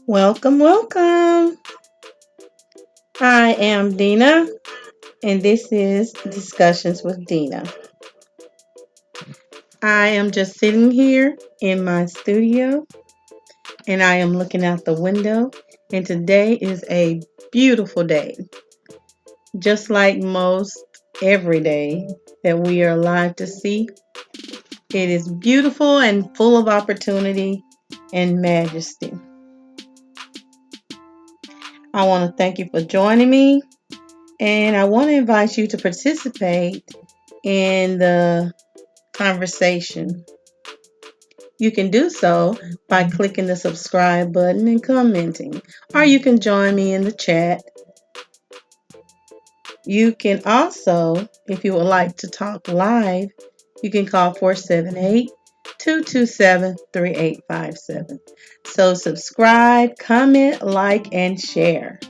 Welcome, welcome. I am Dina, and this is Discussions with Dina. I am just sitting here in my studio, and I am looking out the window, and today is a beautiful day. Just like most every day that we are alive to see, it is beautiful and full of opportunity and majesty. I want to thank you for joining me, and I want to invite you to participate in the conversation. You can do so by clicking the subscribe button and commenting, or you can join me in the chat. You can also, if you would like to talk live, you can call 478-227-3857. So subscribe, comment, like, and share.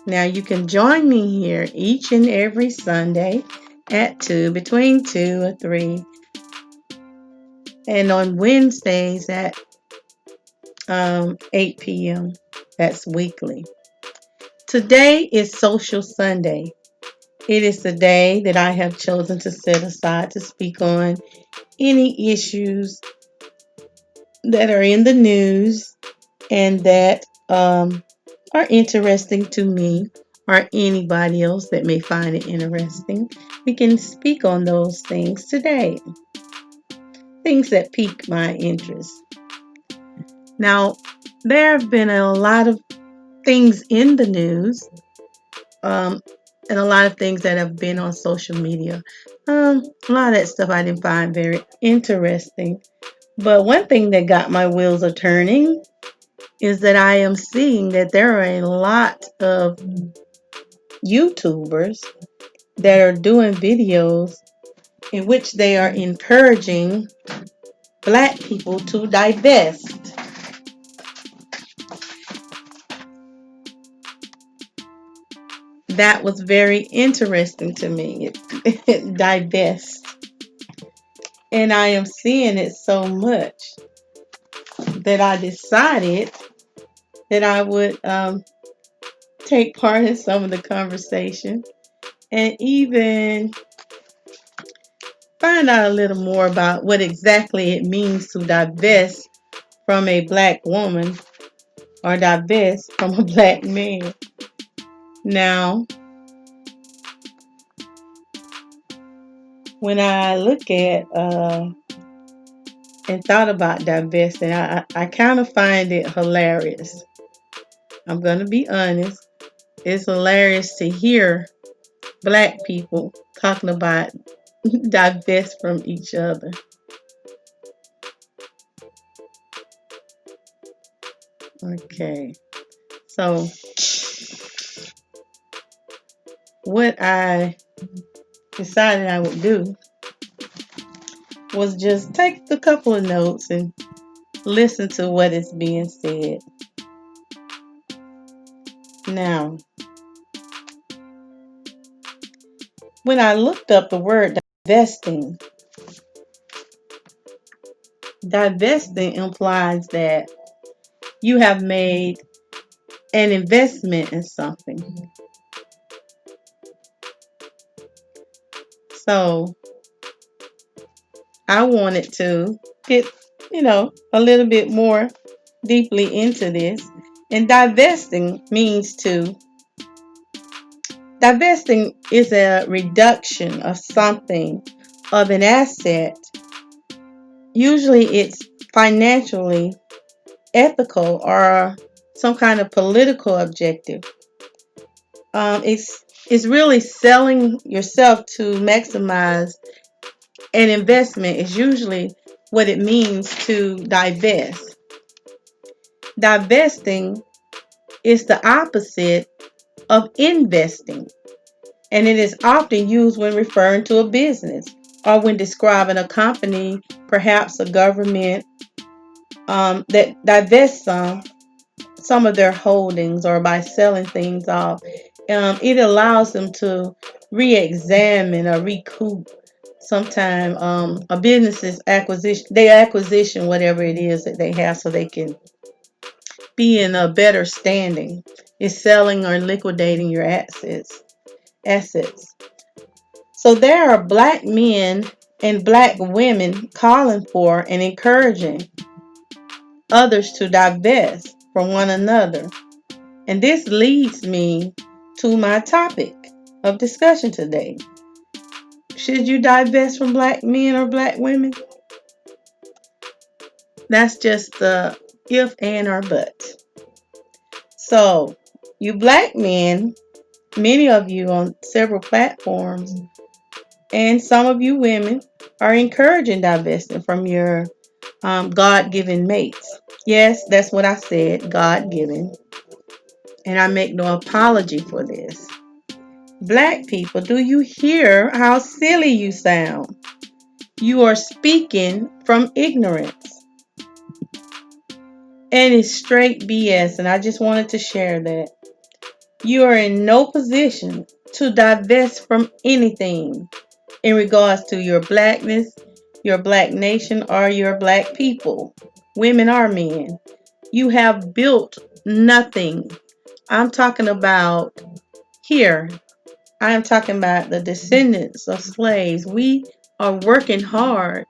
Now you can join me here each and every Sunday at 2, between 2 and 3, and on Wednesdays at 8 p.m. That's weekly. Today is Social Sunday. It is the day that I have chosen to set aside to speak on any issues that are in the news and that are interesting to me or anybody else that may find it interesting. We can speak on those things today, things that pique my interest. Now, there have been a lot of things in the news, and a lot of things that have been on social media. A lot of that stuff I didn't find very interesting. But one thing that got my wheels a turning is that I am seeing that there are a lot of YouTubers that are doing videos in which they are encouraging Black people to divest. That was very interesting to me. Divest. And I am seeing it so much that I decided that I would take part in some of the conversation and even find out a little more about what exactly it means to divest from a Black woman or divest from a Black man. Now, when I look at and thought about divesting, I kind of find it hilarious. I'm going to be honest. It's hilarious to hear Black people talking about divest from each other. Okay. So, what I decided I would do was just take a couple of notes and listen to what is being said. Now, when I looked up the word divesting, divesting implies that you have made an investment in something. So, I wanted to get, a little bit more deeply into this. And divesting is a reduction of something, of an asset. Usually it's financially, ethical, or some kind of political objective. It's really selling yourself to maximize an investment is usually what it means to divest. Divesting is the opposite of investing, and it is often used when referring to a business or when describing a company, perhaps a government, that divests some of their holdings or by selling things off. It allows them to re-examine or recoup sometime a business's acquisition, their acquisition, whatever it is that they have, so they can be in a better standing. It's selling or liquidating your assets. So there are black men and black women calling for and encouraging others to divest from one another. And this leads me to my topic of discussion today. Should you divest from black men or black women? That's just the if, and, or but. So, you black men, many of you on several platforms, and some of you women are encouraging divesting from your God-given mates. Yes, that's what I said, God-given. And I make no apology for this. Black people, do you hear how silly you sound? You are speaking from ignorance. And it's straight BS, and I just wanted to share that. You are in no position to divest from anything in regards to your blackness, your black nation, or your black people, women or men. You have built nothing. I'm talking about here. I am talking about the descendants of slaves. We are working hard.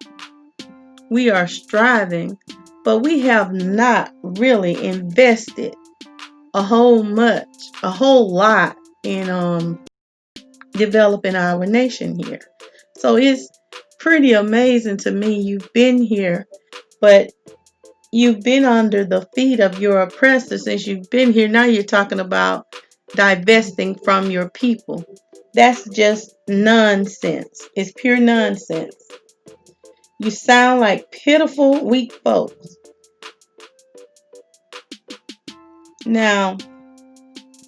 We are striving, but we have not really invested a whole lot in developing our nation here. So it's pretty amazing to me. You've been here, but you've been under the feet of your oppressor since you've been here. Now you're talking about divesting from your people. That's just nonsense. It's pure nonsense. You sound like pitiful, weak folks. Now,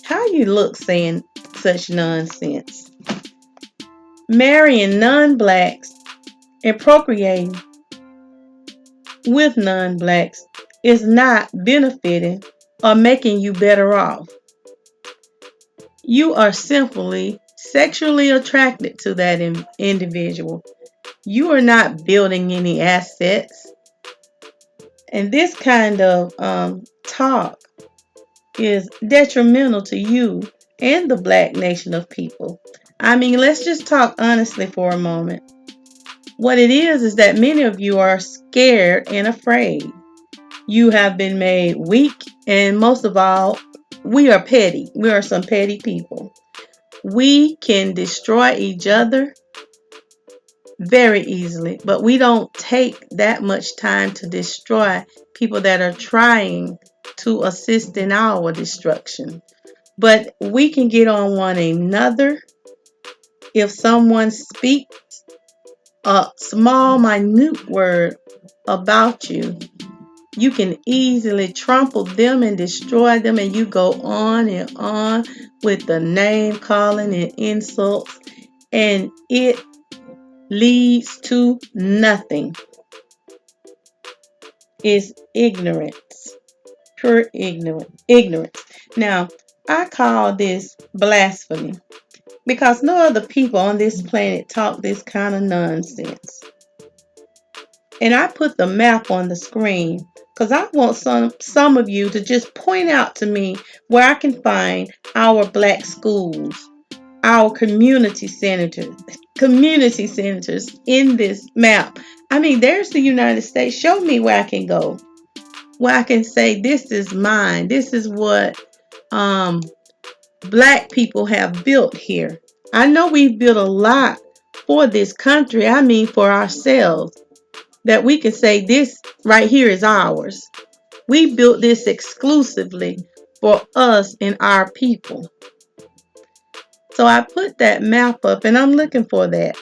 how you look saying such nonsense? Marrying non-blacks and procreating with non-blacks is not benefiting or making you better off. You are simply sexually attracted to that individual. You are not building any assets. And this kind of talk is detrimental to you and the black nation of people. I mean, let's just talk honestly for a moment. What it is that many of you are scared and afraid. You have been made weak, and most of all, we are petty. We are some petty people. We can destroy each other very easily, but we don't take that much time to destroy people that are trying to assist in our destruction. But we can get on one another. If someone speaks a small, minute word about you, you can easily trample them and destroy them, and you go on and on with the name calling and insults, and it leads to nothing. It's ignorance, pure ignorance. Now, I call this blasphemy because no other people on this planet talk this kind of nonsense. And I put the map on the screen because I want some of you to just point out to me where I can find our black schools, our community centers in this map. I mean, there's the United States. Show me where I can go, where I can say this is mine. This is what black people have built here. I know we've built a lot for this country. I mean, for ourselves, that we can say this right here is ours. We built this exclusively for us and our people. So I put that map up and I'm looking for that.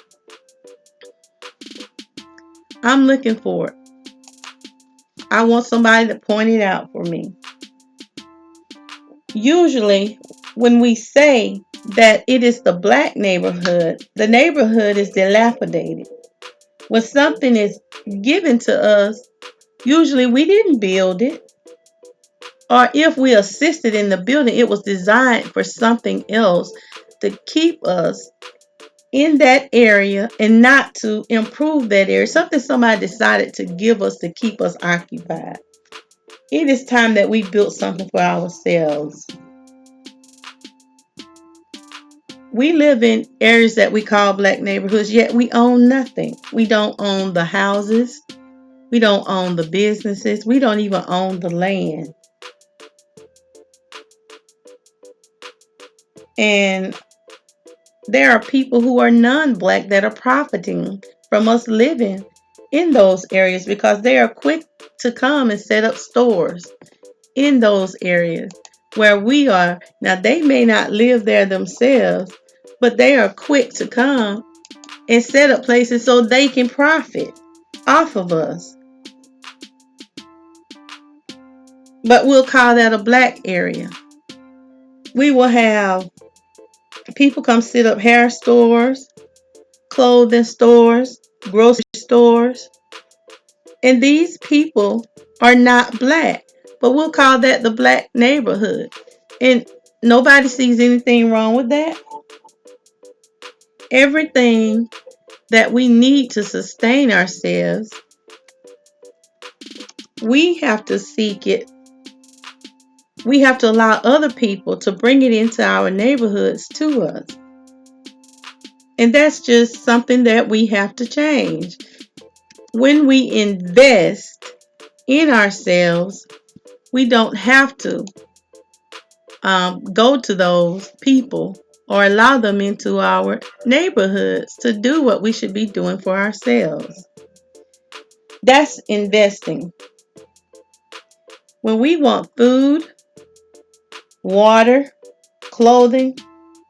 I'm looking for it. I want somebody to point it out for me. Usually, when we say that it is the black neighborhood, the neighborhood is dilapidated. When something is given to us, usually we didn't build it. Or if we assisted in the building, it was designed for something else to keep us in that area and not to improve that area. Something somebody decided to give us to keep us occupied. It is time that we built something for ourselves. We live in areas that we call black neighborhoods, yet we own nothing. We don't own the houses. We don't own the businesses. We don't even own the land. And there are people who are non-black that are profiting from us living in those areas because they are quick to come and set up stores in those areas where we are. Now, they may not live there themselves, but they are quick to come and set up places so they can profit off of us. But we'll call that a black area. We will have people come set up hair stores, clothing stores, grocery stores. And these people are not black, but we'll call that the black neighborhood. And nobody sees anything wrong with that. Everything that we need to sustain ourselves, we have to seek it. We have to allow other people to bring it into our neighborhoods to us. And that's just something that we have to change. When we invest in ourselves, we don't have to go to those people or allow them into our neighborhoods to do what we should be doing for ourselves. That's investing. When we want food, water, clothing,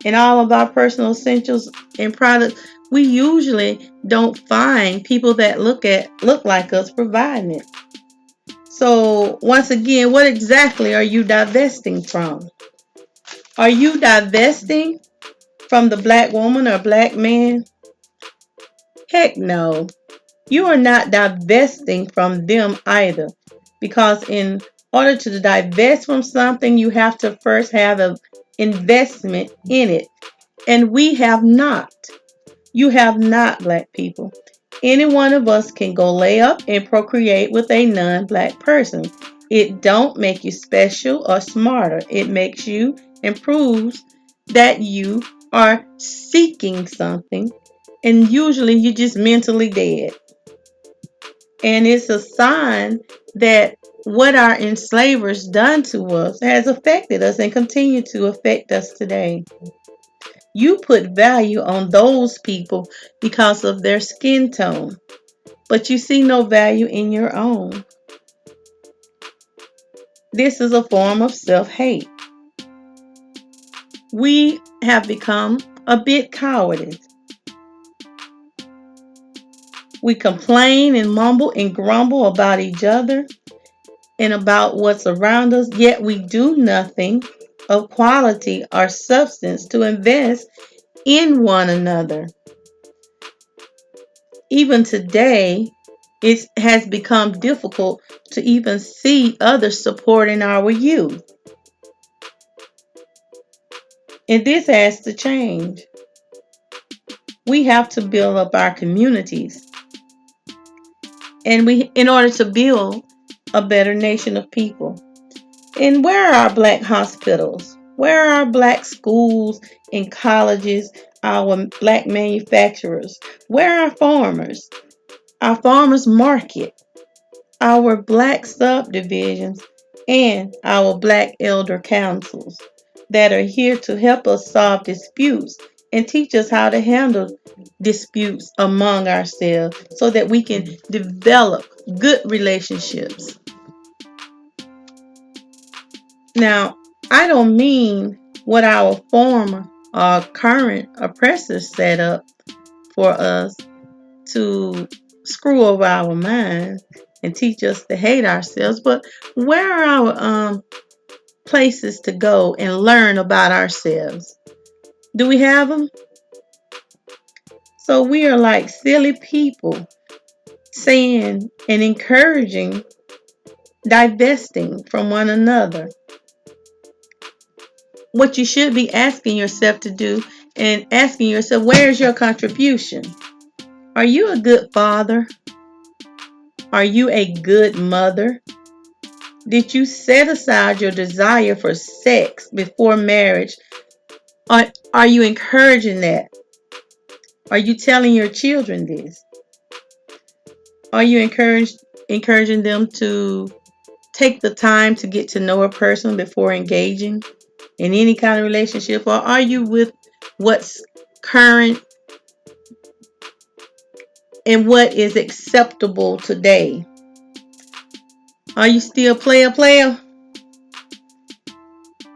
and all of our personal essentials and products, we usually don't find people that look like us providing it. So once again, what exactly are you divesting from? Are you divesting from the black woman or black man? Heck no. You are not divesting from them either. Because in order to divest from something, you have to first have an investment in it. And we have not. You have not, black people. Any one of us can go lay up and procreate with a non-black person. It don't make you special or smarter. It makes you and proves that you are seeking something, and usually you're just mentally dead. And it's a sign that what our enslavers done to us has affected us and continue to affect us today. You put value on those people because of their skin tone, but you see no value in your own. This is a form of self-hate. We have become a bit cowardice. We complain and mumble and grumble about each other and about what's around us, yet we do nothing of quality or substance to invest in one another. Even today, it has become difficult to even see others supporting our youth. And this has to change. We have to build up our communities. And in order to build a better nation of people. And where are our black hospitals? Where are our black schools and colleges, our black manufacturers? Where are our farmers? Our farmers market, our black subdivisions, and our black elder councils that are here to help us solve disputes and teach us how to handle disputes among ourselves so that we can develop good relationships. Now, I don't mean what our former or current oppressors set up for us to screw over our minds and teach us to hate ourselves, but where are our places to go and learn about ourselves? Do we have them? So we are like silly people saying and encouraging divesting from one another. What you should be asking yourself to do and asking yourself, where's your contribution? Are you a good father? Are you a good mother? Did you set aside your desire for sex before marriage? Are you encouraging that? Are you telling your children this? Are you encouraging them to take the time to get to know a person before engaging in any kind of relationship? Or are you with what's current and what is acceptable today? Are you still player?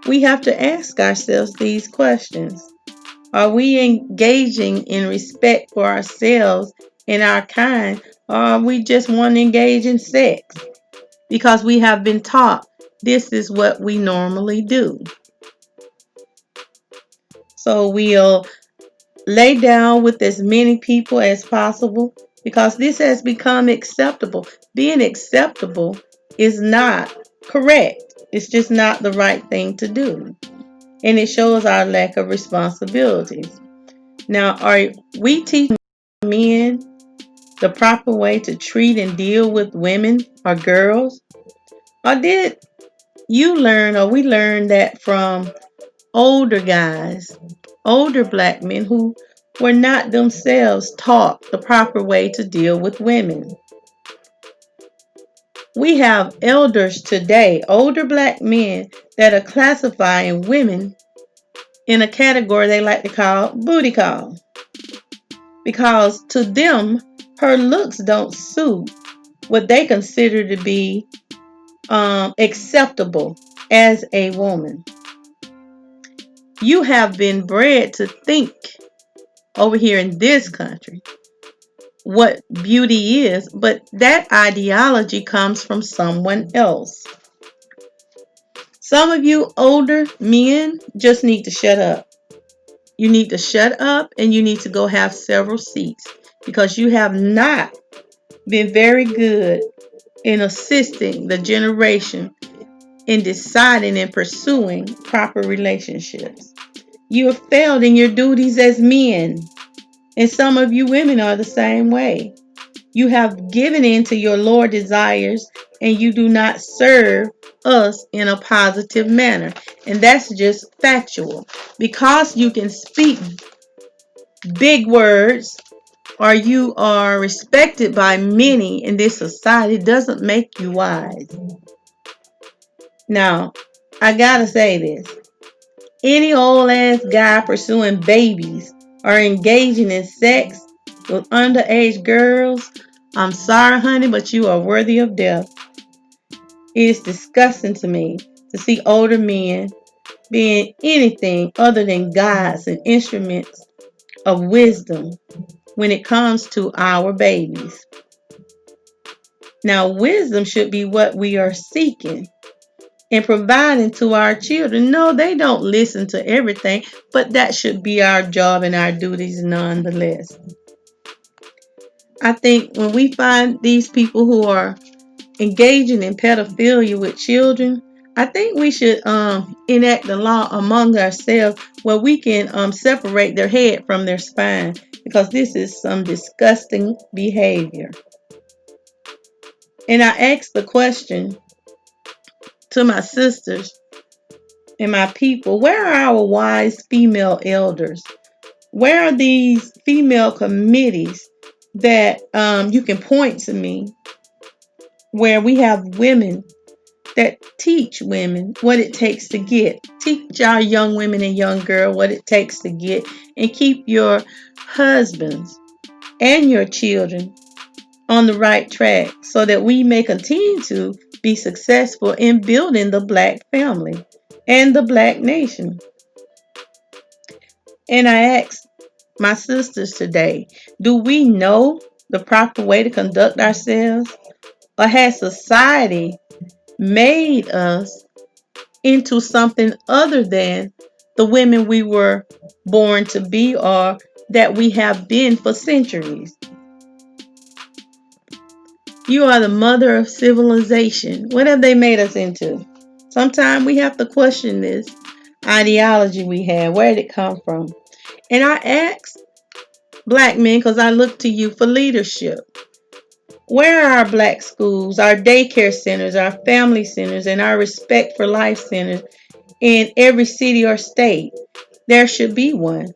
We have to ask ourselves these questions. Are we engaging in respect for ourselves and our kind? Or are we just want to engage in sex? Because we have been taught this is what we normally do. So we'll lay down with as many people as possible because this has become acceptable. Being acceptable is not correct. It's just not the right thing to do. And it shows our lack of responsibilities. Now, are we teaching men the proper way to treat and deal with women or girls? Or did you learn or we learned that from older guys, older black men who were not themselves taught the proper way to deal with women? We have elders today, older black men, that are classifying women in a category they like to call booty call. Because to them, her looks don't suit what they consider to be acceptable as a woman. You have been bred to think over here in this country what beauty is, but that ideology comes from someone else. Some of you older men just need to shut up. You need to shut up and you need to go have several seats because you have not been very good in assisting the generation in deciding and pursuing proper relationships. You have failed in your duties as men, and some of you women are the same way. You have given in to your lower desires and you do not serve us in a positive manner. And that's just factual. Because you can speak big words or you are respected by many in this society doesn't make you wise. Now, I gotta say this. Any old ass guy pursuing babies or engaging in sex with underage girls, I'm sorry, honey, but you are worthy of death. It is disgusting to me to see older men being anything other than guides and instruments of wisdom when it comes to our babies. Now, wisdom should be what we are seeking and providing to our children. No, they don't listen to everything, but that should be our job and our duties nonetheless. I think when we find these people who are engaging in pedophilia with children, I think we should enact the law among ourselves where we can separate their head from their spine because this is some disgusting behavior. And I asked the question to my sisters and my people, where are our wise female elders? Where are these female committees that you can point to me where we have women that teach women what it takes to get? Teach our young women and young girls what it takes to get and keep your husbands and your children on the right track so that we may continue to be successful in building the black family and the black nation. And I asked my sisters today, do we know the proper way to conduct ourselves? Or has society made us into something other than the women we were born to be or that we have been for centuries? You are the mother of civilization. What have they made us into? Sometimes we have to question this ideology we have. Where did it come from? And I ask black men, because I look to you for leadership. Where are our black schools, our daycare centers, our family centers, and our respect for life centers in every city or state? There should be one.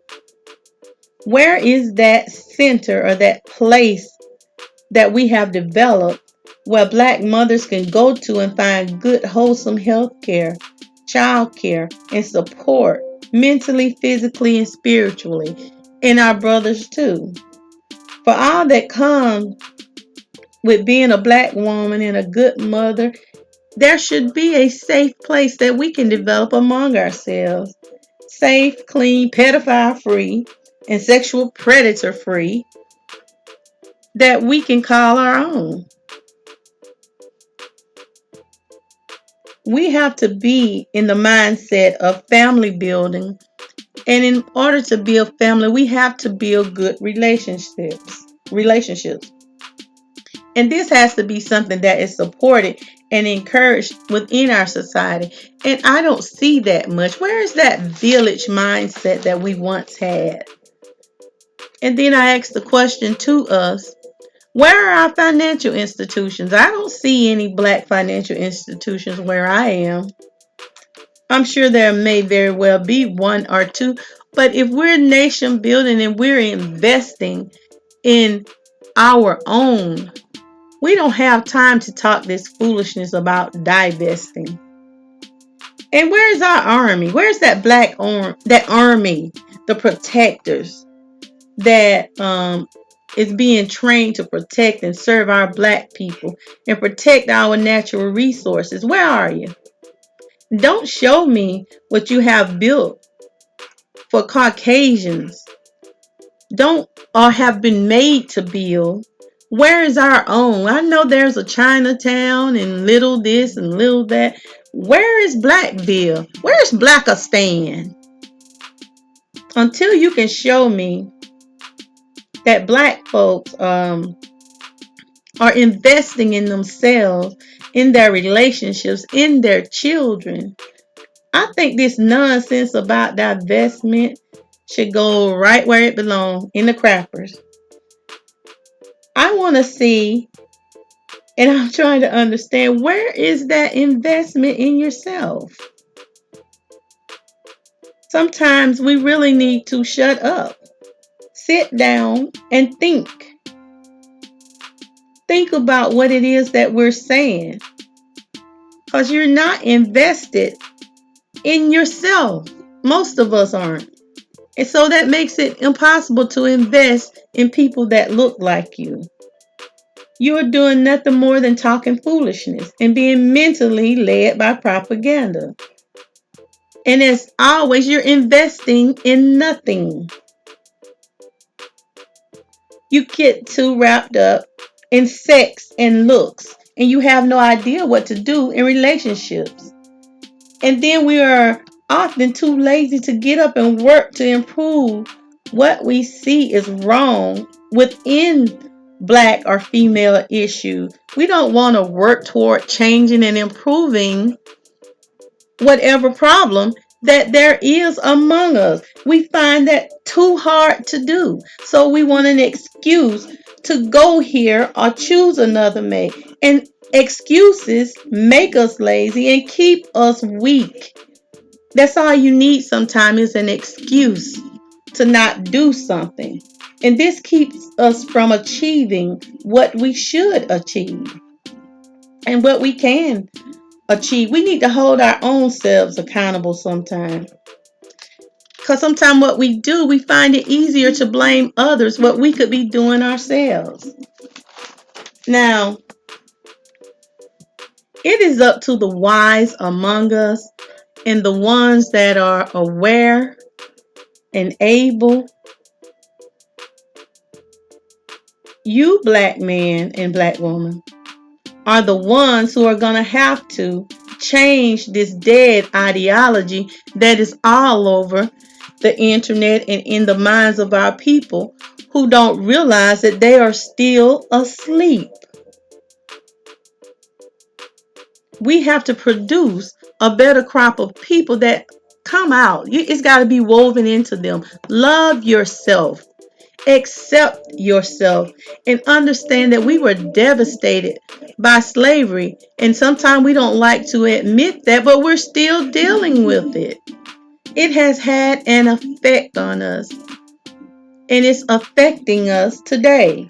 Where is that center or that place that we have developed where black mothers can go to and find good, wholesome health care, child care, and support mentally, physically, and spiritually, and our brothers too? For all that comes with being a black woman and a good mother, there should be a safe place that we can develop among ourselves. Safe, clean, pedophile free, and sexual predator free that we can call our own. We have to be in the mindset of family building. And in order to build family, we have to build good relationships. And this has to be something that is supported and encouraged within our society. And I don't see that much. Where is that village mindset that we once had? And then I asked the question to us, where are our financial institutions? I don't see any black financial institutions where I am. I'm sure there may very well be one or two, but if we're nation building and we're investing in our own, we don't have time to talk this foolishness about divesting. And where's our army? Where's that that army, the protectors that is being trained to protect and serve our black people and protect our natural resources? Where are you? Don't show me what you have built for Caucasians. Don't or have been made to build. Where is our own? I know there's a Chinatown and little this and little that. Where is Blackville? Where's Blackistan? Until you can show me that black folks are investing in themselves, in their relationships, in their children, I think this nonsense about divestment should go right where it belongs, in the crappers. I want to see, and I'm trying to understand, where is that investment in yourself? Sometimes we really need to shut up, sit down, and think. Think about what it is that we're saying, because you're not invested in yourself. Most of us aren't. And so that makes it impossible to invest in people that look like you. You're doing nothing more than talking foolishness and being mentally led by propaganda. And as always, you're investing in nothing. You get too wrapped up in sex and looks, and you have no idea what to do in relationships. And then we are often too lazy to get up and work to improve what we see is wrong within black or female issues. We don't want to work toward changing and improving whatever problem that there is among us. We find that too hard to do. So we want an excuse to go here or choose another mate. And excuses make us lazy and keep us weak. That's all you need sometimes, is an excuse to not do something. And this keeps us from achieving what we should achieve and what we can achieve. We need to hold our own selves accountable sometimes. Because sometimes what we do, we find it easier to blame others what we could be doing ourselves. Now, it is up to the wise among us and the ones that are aware and able. You black man and black woman are the ones who are going to have to change this dead ideology that is all over the internet and in the minds of our people who don't realize that they are still asleep. We have to produce a better crop of people that come out. It's got to be woven into them. Love yourself Accept yourself and understand that we were devastated by slavery. And sometimes we don't like to admit that, but we're still dealing with it. It has had an effect on us, and it's affecting us today.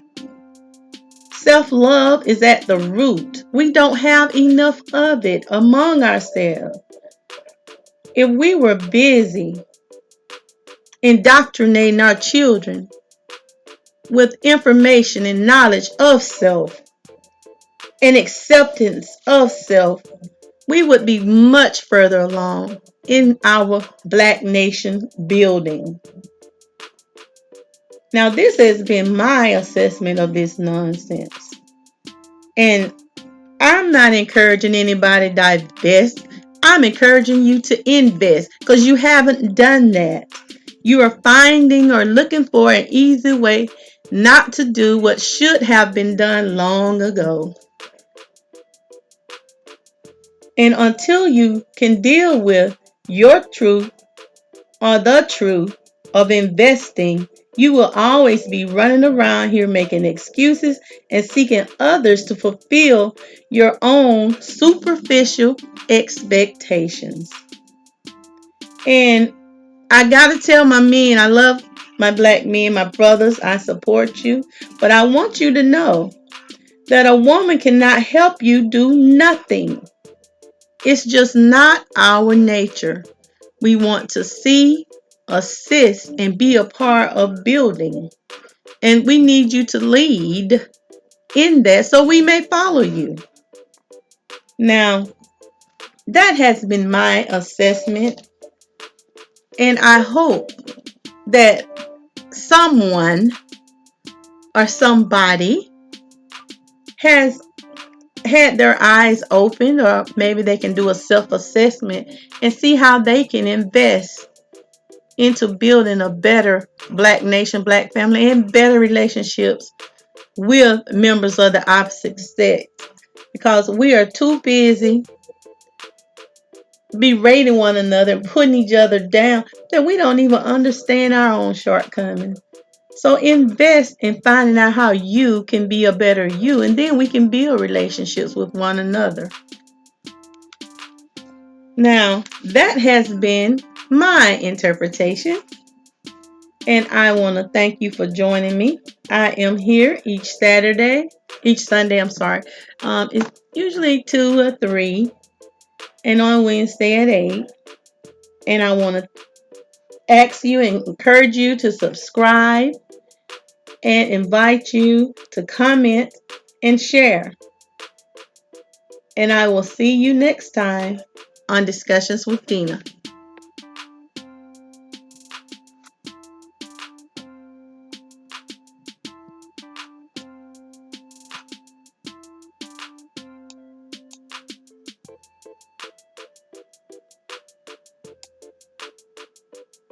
Self-love is at the root. We don't have enough of it among ourselves. If we were busy indoctrinating our children with information and knowledge of self and acceptance of self, we would be much further along in our Black nation building. Now, this has been my assessment of this nonsense. And I'm not encouraging anybody to divest. I'm encouraging you to invest because you haven't done that. You are finding or looking for an easy way not to do what should have been done long ago. And until you can deal with your truth or the truth of investing, you will always be running around here making excuses and seeking others to fulfill your own superficial expectations. And I gotta tell my men, I love my Black men, my brothers, I support you, but I want you to know that a woman cannot help you do nothing. It's just not our nature. We want to see, assist, and be a part of building. And we need you to lead in that so we may follow you. Now, that has been my assessment. And I hope that someone or somebody has had their eyes open, or maybe they can do a self-assessment and see how they can invest into building a better Black nation, Black family, and better relationships with members of the opposite sex. Because we are too busy berating one another and putting each other down that we don't even understand our own shortcomings. So invest in finding out how you can be a better you, and then we can build relationships with one another. Now, that has been my interpretation, and I want to thank you for joining me. I am here each Sunday, I'm sorry. It's usually 2 or 3, and on Wednesday at 8. And I want to ask you and encourage you to subscribe and invite you to comment and share. And I will see you next time on Discussions with Dina.